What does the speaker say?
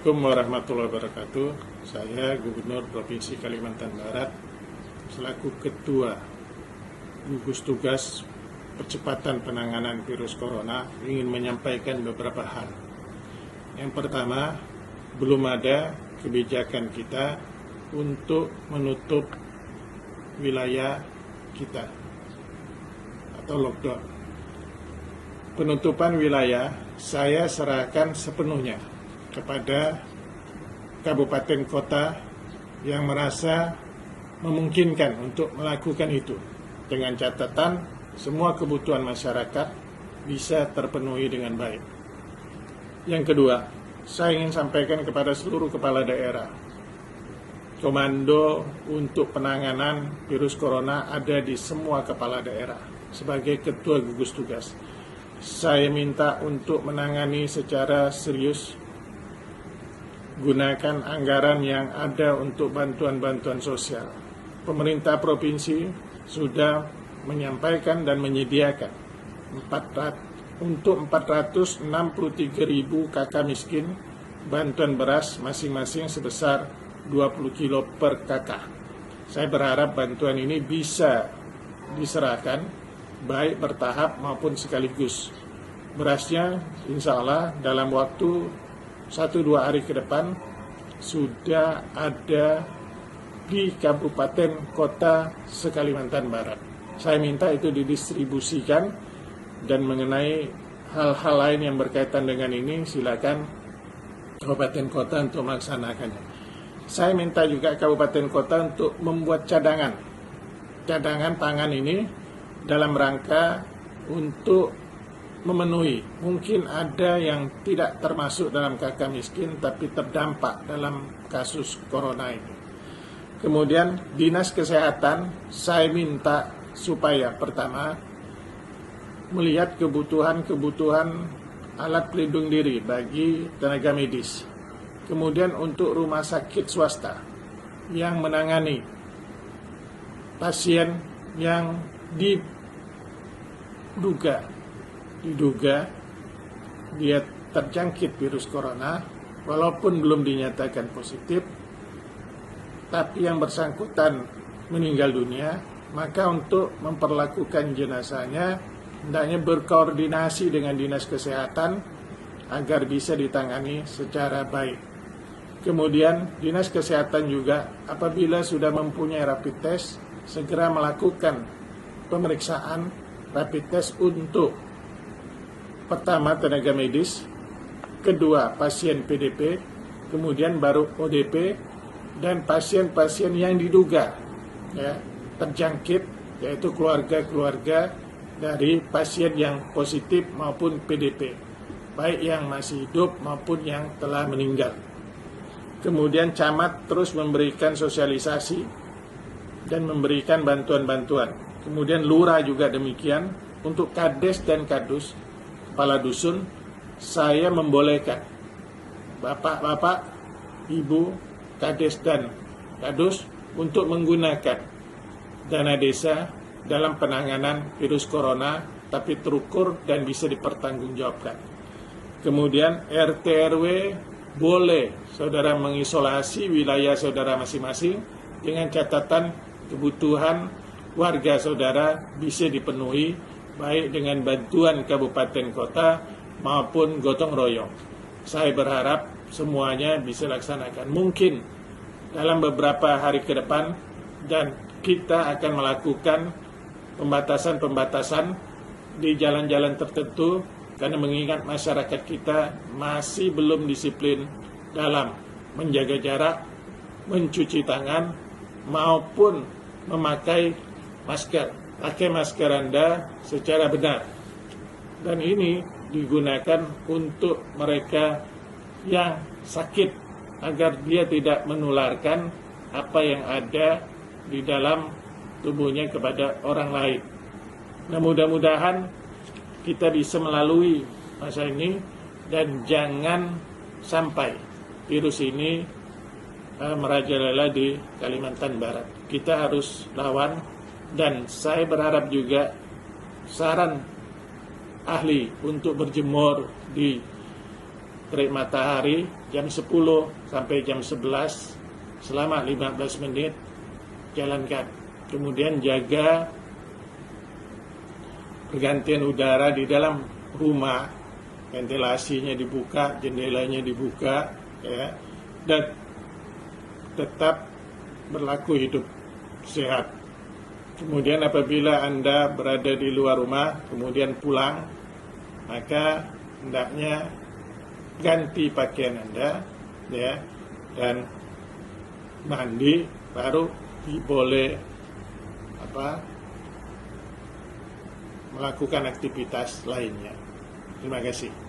Assalamualaikum warahmatullahi wabarakatuh. Saya Gubernur Provinsi Kalimantan Barat selaku Ketua Gugus Tugas Percepatan Penanganan Virus Corona ingin menyampaikan beberapa hal. Yang pertama, belum ada kebijakan kita untuk menutup wilayah kita atau lockdown. Penutupan wilayah saya serahkan sepenuhnya kepada kabupaten kota yang merasa memungkinkan untuk melakukan itu, dengan catatan semua kebutuhan masyarakat bisa terpenuhi dengan baik. Yang kedua, saya ingin sampaikan kepada seluruh kepala daerah, komando untuk penanganan virus corona ada di semua kepala daerah. Sebagai ketua gugus tugas, saya minta untuk menangani secara serius, gunakan anggaran yang ada untuk bantuan-bantuan sosial. Pemerintah provinsi sudah menyampaikan dan menyediakan untuk 463.000 kakak miskin bantuan beras masing-masing sebesar 20 kilo per kakak. Saya berharap bantuan ini bisa diserahkan baik bertahap maupun sekaligus. Berasnya insya Allah dalam waktu 1-2 hari ke depan sudah ada di kabupaten kota se-Kalimantan Barat. Saya minta itu didistribusikan, dan mengenai hal-hal lain yang berkaitan dengan ini silakan kabupaten kota untuk melaksanakannya. Saya minta juga kabupaten kota untuk membuat cadangan pangan ini dalam rangka untuk memenuhi. Mungkin ada yang tidak termasuk dalam kakak miskin tapi terdampak dalam kasus corona ini. Kemudian Dinas Kesehatan saya minta supaya pertama melihat kebutuhan alat pelindung diri bagi tenaga medis. Kemudian untuk rumah sakit swasta yang menangani pasien yang diduga dia terjangkit virus corona, walaupun belum dinyatakan positif, tapi yang bersangkutan meninggal dunia, maka untuk memperlakukan jenazahnya hendaknya berkoordinasi dengan Dinas Kesehatan agar bisa ditangani secara baik. Kemudian Dinas Kesehatan juga apabila sudah mempunyai rapid test, segera melakukan pemeriksaan rapid test untuk pertama tenaga medis, kedua pasien PDP, kemudian baru ODP, dan pasien-pasien yang diduga terjangkit, yaitu keluarga-keluarga dari pasien yang positif maupun PDP, baik yang masih hidup maupun yang telah meninggal. Kemudian camat terus memberikan sosialisasi dan memberikan bantuan-bantuan. Kemudian lurah juga demikian. Untuk kades dan kadus, kepala dusun, saya membolehkan bapak-bapak, ibu, kades dan kadus untuk menggunakan dana desa dalam penanganan virus corona, tapi terukur dan bisa dipertanggungjawabkan. Kemudian RT RW boleh saudara mengisolasi wilayah saudara masing-masing dengan catatan kebutuhan warga saudara bisa dipenuhi baik dengan bantuan kabupaten kota maupun gotong royong. Saya berharap semuanya bisa dilaksanakan. Mungkin dalam beberapa hari ke depan, dan kita akan melakukan pembatasan-pembatasan di jalan-jalan tertentu, karena mengingat masyarakat kita masih belum disiplin dalam menjaga jarak, mencuci tangan, maupun memakai masker. Pakai masker Anda secara benar. Dan ini digunakan untuk mereka yang sakit, agar dia tidak menularkan apa yang ada di dalam tubuhnya kepada orang lain. Nah, mudah-mudahan kita bisa melalui masa ini dan jangan sampai virus ini merajalela di Kalimantan Barat. Kita harus lawan, dan saya berharap juga saran ahli untuk berjemur di terik matahari jam 10 sampai jam 11 selama 15 menit jalankan. Kemudian jaga pergantian udara di dalam rumah, ventilasinya dibuka, jendelanya dibuka, ya, dan tetap berlaku hidup sehat. Kemudian apabila Anda berada di luar rumah, kemudian pulang, maka hendaknya ganti pakaian Anda, ya, dan mandi, baru boleh melakukan aktivitas lainnya. Terima kasih.